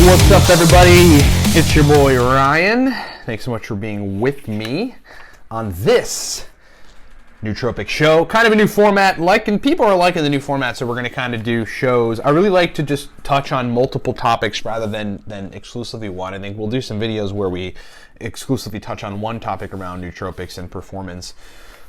What's up, everybody? It's your boy Ryan. Thanks so much for being with me on this Nootropics show. Kind of a new format, and people are liking the new format, so we're going to kind of do shows. I really like to just touch on multiple topics rather than exclusively one. I think we'll do some videos where we exclusively touch on one topic around nootropics and performance.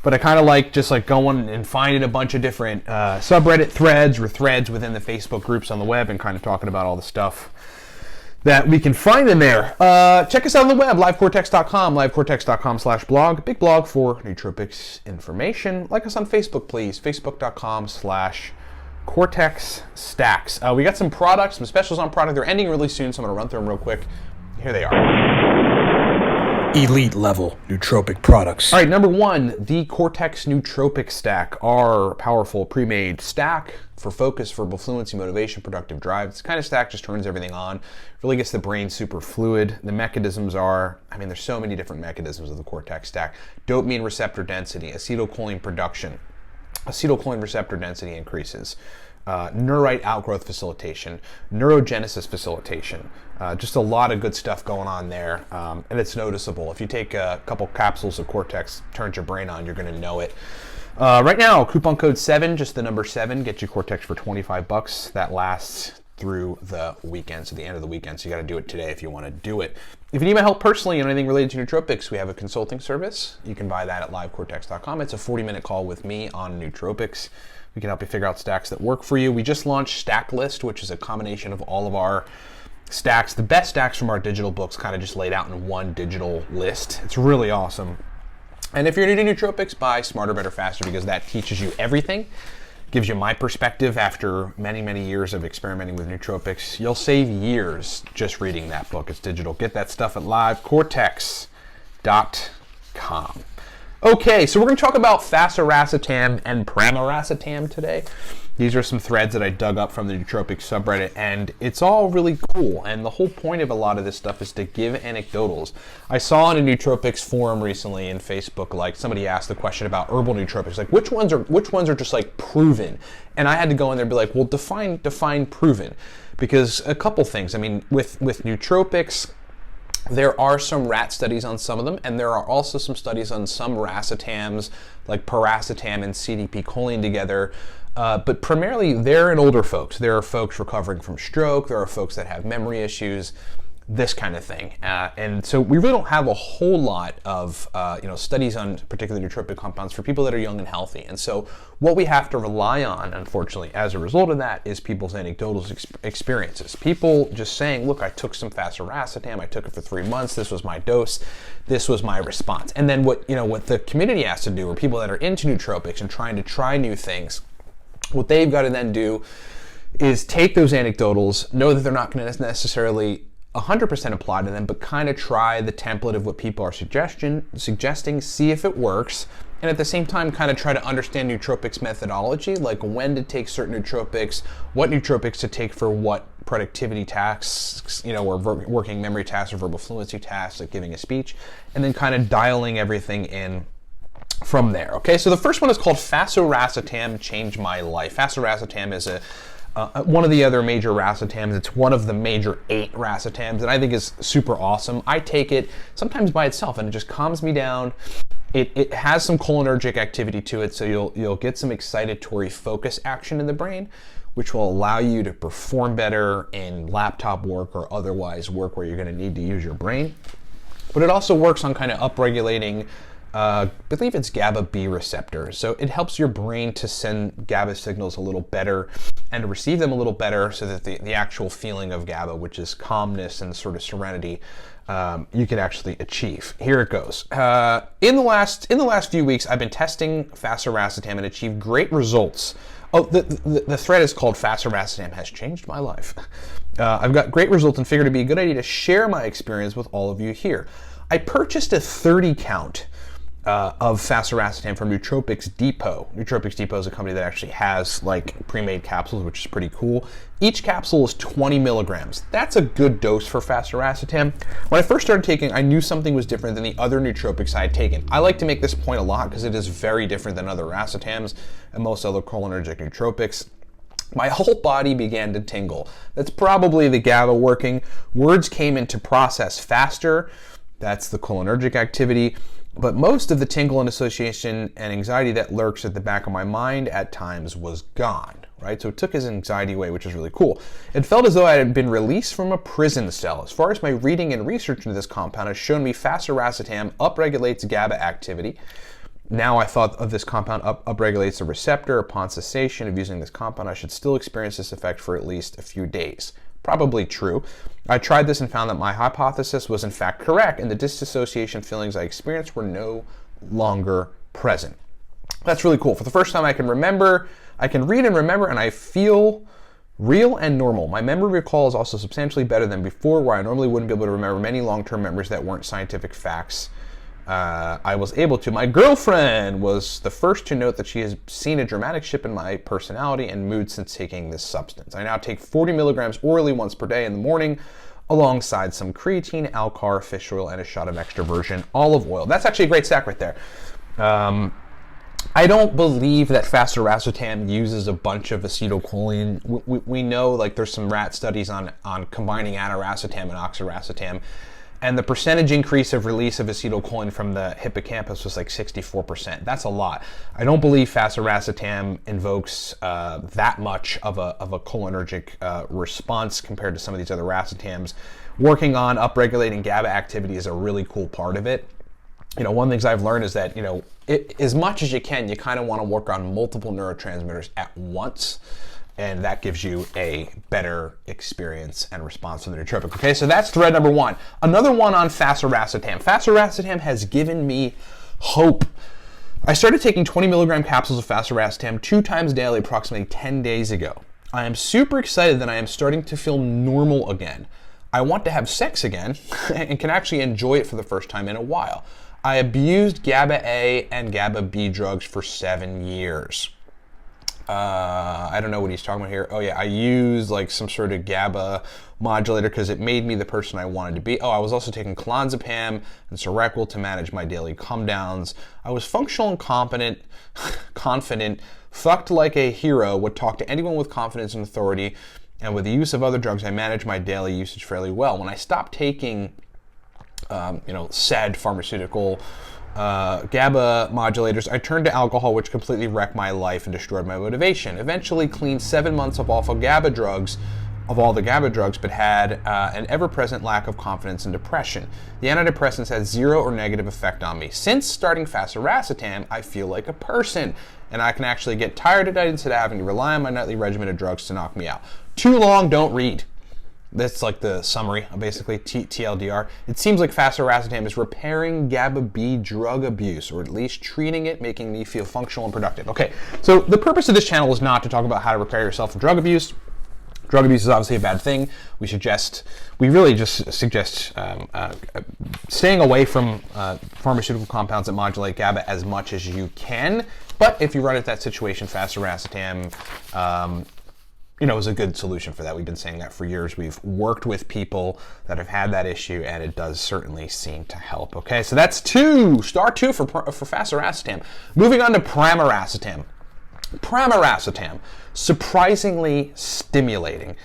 But I kind of like just going and finding a bunch of different subreddit threads or threads within the Facebook groups on the web and kind of talking about all the stuff that we can find in there. Check us out on the web, livecortex.com, livecortex.com/blog, big blog for nootropics information. Like us on Facebook, please, facebook.com/cortex stacks. We got some products, some specials on product. They're ending really soon, so I'm going to run through them real quick. Here they are. Elite level nootropic products. All right, number one, the Cortex Nootropic Stack, our powerful pre-made stack for focus, verbal fluency, motivation, productive drive. This kind of stack just turns everything on, really gets the brain super fluid. The mechanisms are, there's so many different mechanisms of the Cortex stack. Dopamine receptor density, acetylcholine production. Acetylcholine receptor density increases. Neurite outgrowth facilitation, neurogenesis facilitation, just a lot of good stuff going on there, and it's noticeable. If you take a couple capsules of Cortex, turns your brain on, you're going to know it. Right now, coupon code 7, just the number 7, gets you Cortex for $25. That lasts through the weekend, so the end of the weekend, so you got to do it today if you want to do it. If you need my help personally on anything related to nootropics, we have a consulting service. You can buy that at livecortex.com. It's a 40-minute call with me on nootropics. We can help you figure out stacks that work for you. We just launched Stack List, which is a combination of all of our stacks, the best stacks from our digital books, kind of just laid out in one digital list. It's really awesome. And if you're new to nootropics, buy Smarter, Better, Faster, because that teaches you everything. Gives you my perspective after many, many years of experimenting with nootropics. You'll save years just reading that book. It's digital. Get that stuff at livecortex.com. Okay, so we're going to talk about Fasoracetam and Pramiracetam today. These are some threads that I dug up from the nootropics subreddit, and it's all really cool. And the whole point of a lot of this stuff is to give anecdotals. I saw in a nootropics forum recently in Facebook, somebody asked the question about herbal nootropics, which ones are just proven? And I had to go in there and be like, well, define proven, because a couple things. With nootropics, there are some rat studies on some of them, and there are also some studies on some racetams, like Pramiracetam and CDP choline together. But primarily, they're in older folks. There are folks recovering from stroke. There are folks that have memory issues, this kind of thing. And so we really don't have a whole lot of studies on particular nootropic compounds for people that are young and healthy. And so what we have to rely on, unfortunately, as a result of that, is people's anecdotal experiences. People just saying, look, I took some Fasoracetam, I took it for 3 months, this was my dose, this was my response. And then what the community has to do, or people that are into nootropics and trying to try new things, what they've got to then do is take those anecdotals, know that they're not going to necessarily 100% apply to them, but kind of try the template of what people are suggesting, see if it works, and at the same time kind of try to understand nootropics methodology, like when to take certain nootropics, what nootropics to take for what productivity tasks, or working memory tasks or verbal fluency tasks, like giving a speech, and then kind of dialing everything in from there. Okay, so the first one is called Fasoracetam Changed My Life. Fasoracetam is one of the other major racetams. It's one of the major 8 racetams, and I think is super awesome. I take it sometimes by itself, and it just calms me down. It has some cholinergic activity to it, so you'll get some excitatory focus action in the brain, which will allow you to perform better in laptop work or otherwise work where you're going to need to use your brain. But it also works on kind of upregulating I believe it's GABA B receptors. So it helps your brain to send GABA signals a little better and to receive them a little better, so that the actual feeling of GABA, which is calmness and sort of serenity, you can actually achieve. Here it goes. In the last few weeks, I've been testing Fasoracetam and achieved great results. Oh, the thread is called Fasoracetam Has Changed My Life. I've got great results and figured it'd be a good idea to share my experience with all of you here. I purchased a 30 count of Fasoracetam from Nootropics Depot. Nootropics Depot is a company that actually has pre-made capsules, which is pretty cool. Each capsule is 20 milligrams. That's a good dose for Fasoracetam. When I first started taking, I knew something was different than the other nootropics I had taken. I like to make this point a lot because it is very different than other racetams and most other cholinergic nootropics. My whole body began to tingle. That's probably the GABA working. Words came into process faster. That's the cholinergic activity. But most of the tingle and association and anxiety that lurks at the back of my mind at times was gone, right? So it took his anxiety away, which is really cool. It felt as though I had been released from a prison cell. As far as my reading and research into this compound has shown me, Fasoracetam upregulates GABA activity. Now I thought of this compound upregulates the receptor. Upon cessation of using this compound, I should still experience this effect for at least a few days. Probably true. I tried this and found that my hypothesis was in fact correct, and the disassociation feelings I experienced were no longer present. That's really cool. For the first time I can remember, I can read and remember, and I feel real and normal. My memory recall is also substantially better than before, where I normally wouldn't be able to remember many long-term memories that weren't scientific facts. I was able to. My girlfriend was the first to note that she has seen a dramatic shift in my personality and mood since taking this substance. I now take 40 milligrams orally once per day in the morning, alongside some creatine, Alcar, fish oil, and a shot of extra virgin olive oil. That's actually a great stack right there. I don't believe that Fasoracetam uses a bunch of acetylcholine. We know, like, there's some rat studies on combining aniracetam and oxiracetam, and the percentage increase of release of acetylcholine from the hippocampus was like 64%. That's a lot. I don't believe Fasoracetam invokes that much of a cholinergic response compared to some of these other racetams. Working on upregulating GABA activity is a really cool part of it. You know, one of the things I've learned is that, as much as you can, you kind of want to work on multiple neurotransmitters at once. And that gives you a better experience and response to the nootropic. Okay, so that's thread number one. Another one on Fasoracetam. Fasoracetam has given me hope. I started taking 20 milligram capsules of Fasoracetam 2 times daily approximately 10 days ago. I am super excited that I am starting to feel normal again. I want to have sex again and can actually enjoy it for the first time in a while. I abused GABA A and GABA B drugs for 7 years. I don't know what he's talking about here. Oh yeah, I used like some sort of GABA modulator because it made me the person I wanted to be. Oh, I was also taking clonazepam and Seroquel to manage my daily come downs. I was functional and confident, fucked like a hero, would talk to anyone with confidence and authority, and with the use of other drugs, I managed my daily usage fairly well. When I stopped taking, said pharmaceutical GABA modulators, I turned to alcohol, which completely wrecked my life and destroyed my motivation. Eventually cleaned 7 months of all the GABA drugs, but had an ever-present lack of confidence and depression. The antidepressants had zero or negative effect on me. Since starting Fasoracetam, I feel like a person, and I can actually get tired at night instead of having to rely on my nightly regimen of drugs to knock me out. Too long, don't read. That's like the summary, basically, TLDR. It seems like Fasoracetam is repairing GABA B drug abuse, or at least treating it, making me feel functional and productive. Okay, so the purpose of this channel is not to talk about how to repair yourself from drug abuse. Drug abuse is obviously a bad thing. We really just suggest staying away from pharmaceutical compounds that modulate GABA as much as you can. But if you run into that situation, Fasoracetam, is a good solution for that. We've been saying that for years. We've worked with people that have had that issue, and it does certainly seem to help. Okay, so that's star two for Fasoracetam. Moving on to Pramiracetam. Pramiracetam, surprisingly stimulating.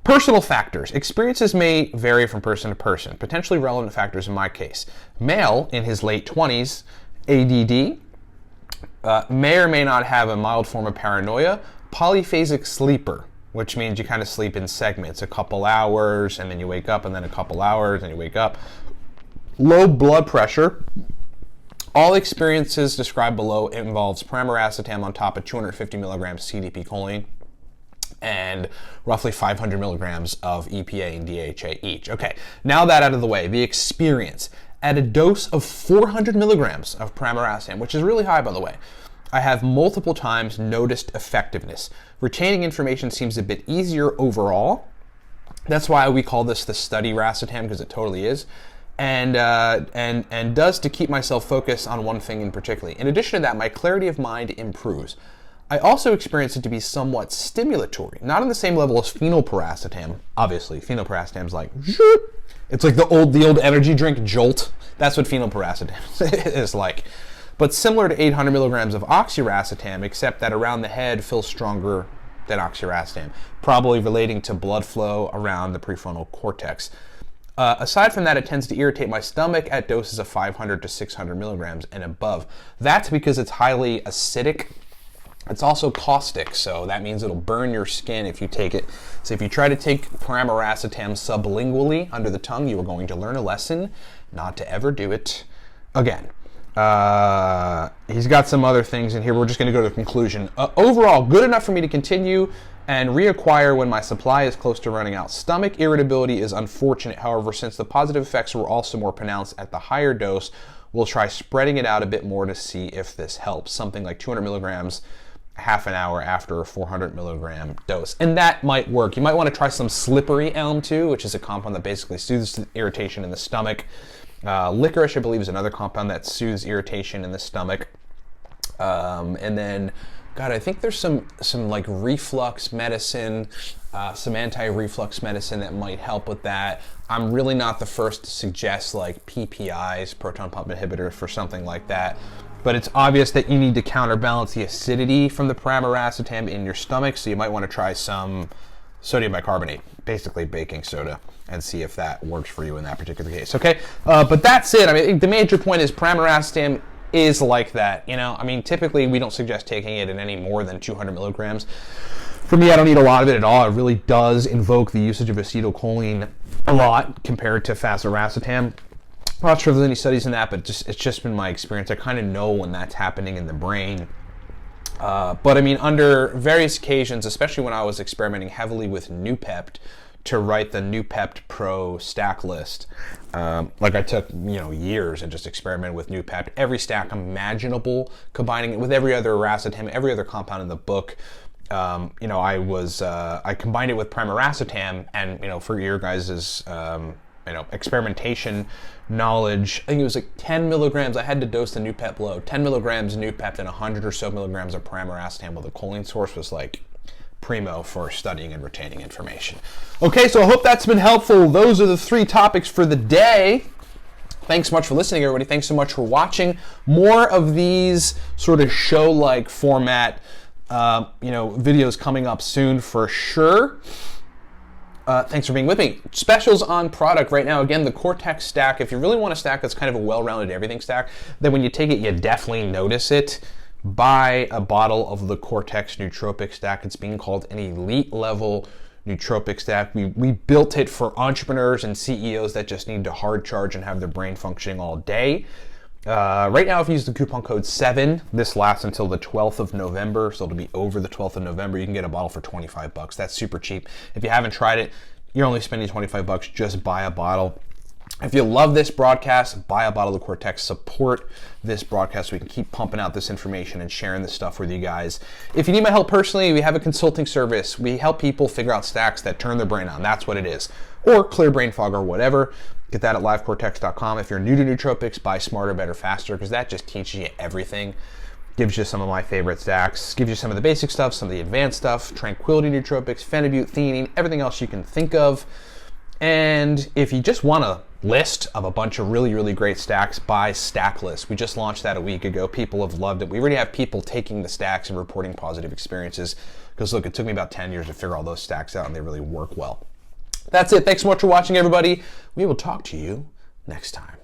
Personal factors. Experiences may vary from person to person. Potentially relevant factors in my case. Male in his late 20s, ADD, may or may not have a mild form of paranoia. Polyphasic sleeper, which means you kind of sleep in segments, a couple hours, and then you wake up, and then a couple hours, and you wake up. Low blood pressure. All experiences described below involves Pramiracetam on top of 250 milligrams CDP choline and roughly 500 milligrams of EPA and DHA each. Okay, now that out of the way, the experience. At a dose of 400 milligrams of Pramiracetam, which is really high, by the way, I have multiple times noticed effectiveness. Retaining information seems a bit easier overall. That's why we call this the study racetam, because it totally is. And does to keep myself focused on one thing in particular. In addition to that, my clarity of mind improves. I also experience it to be somewhat stimulatory, not on the same level as phenylpiracetam. Obviously, phenylpiracetam's like, it's like the old energy drink Jolt. That's what phenylpiracetam is like. But similar to 800 milligrams of oxiracetam, except that around the head feels stronger than oxiracetam, probably relating to blood flow around the prefrontal cortex. Aside from that, it tends to irritate my stomach at doses of 500 to 600 milligrams and above. That's because it's highly acidic. It's also caustic, so that means it'll burn your skin if you take it. So if you try to take Pramiracetam sublingually under the tongue, you are going to learn a lesson not to ever do it again. He's got some other things in here. We're just going to go to the conclusion. Overall, good enough for me to continue and reacquire when my supply is close to running out. Stomach irritability is unfortunate, however, since the positive effects were also more pronounced at the higher dose, we'll try spreading it out a bit more to see if this helps. Something like 200 milligrams half an hour after a 400 milligram dose. And that might work. You might want to try some slippery elm too, which is a compound that basically soothes the irritation in the stomach. Licorice, I believe, is another compound that soothes irritation in the stomach. And then, God, I think there's some like reflux medicine, some anti-reflux medicine that might help with that. I'm really not the first to suggest like PPIs, proton pump inhibitors, for something like that. But it's obvious that you need to counterbalance the acidity from the Pramiracetam in your stomach, so you might want to try some sodium bicarbonate, basically baking soda, and see if that works for you in that particular case, okay? But that's it. I mean, the major point is Pramiracetam is like that, you know? I mean, typically we don't suggest taking it in any more than 200 milligrams. For me, I don't need a lot of it at all. It really does invoke the usage of acetylcholine a lot compared to Fasoracetam. I'm not sure if there's any studies in that, but it's just been my experience. I kind of know when that's happening in the brain. But I mean, under various occasions, especially when I was experimenting heavily with Noopept to write the Noopept Pro stack list, like I took years and just experimented with Noopept, every stack imaginable, combining it with every other racetam, every other compound in the book. I combined it with Pramiracetam, and for your guys's experimentation knowledge, I think it was like 10 milligrams. I had to dose the Noopept low, 10 milligrams Noopept and 100 or so milligrams of Pramiracetam, while the choline source was like primo for studying and retaining information. Okay, so I hope that's been helpful. Those are the 3 topics for the day. Thanks so much for listening, everybody. Thanks so much for watching. More of these sort of show-like format videos coming up soon for sure. Thanks for being with me. Specials on product right now. Again, the Cortex stack. If you really want a stack that's kind of a well-rounded everything stack, then when you take it, you definitely notice it. Buy a bottle of the Cortex nootropic stack. It's being called an elite level nootropic stack. We built it for entrepreneurs and CEOs that just need to hard charge and have their brain functioning all day. Right now, if you use the coupon code 7, this lasts until the 12th of November, so it'll be over the 12th of November. You can get a bottle for $25. That's super cheap. If you haven't tried it, you're only spending $25. Just buy a bottle. If you love this broadcast, buy a bottle of Cortex. Support this broadcast so we can keep pumping out this information and sharing this stuff with you guys. If you need my help personally, we have a consulting service. We help people figure out stacks that turn their brain on. That's what it is. Or clear brain fog or whatever. Get that at livecortex.com. If you're new to nootropics, buy Smarter, Better, Faster, because that just teaches you everything. Gives you some of my favorite stacks. Gives you some of the basic stuff, some of the advanced stuff, tranquility nootropics, phenibut, theanine, everything else you can think of. And if you just want a list of a bunch of really, really great stacks, buy Stack List. We just launched that a week ago. People have loved it. We already have people taking the stacks and reporting positive experiences. Because look, it took me about 10 years to figure all those stacks out, and they really work well. That's it. Thanks so much for watching, everybody. We will talk to you next time.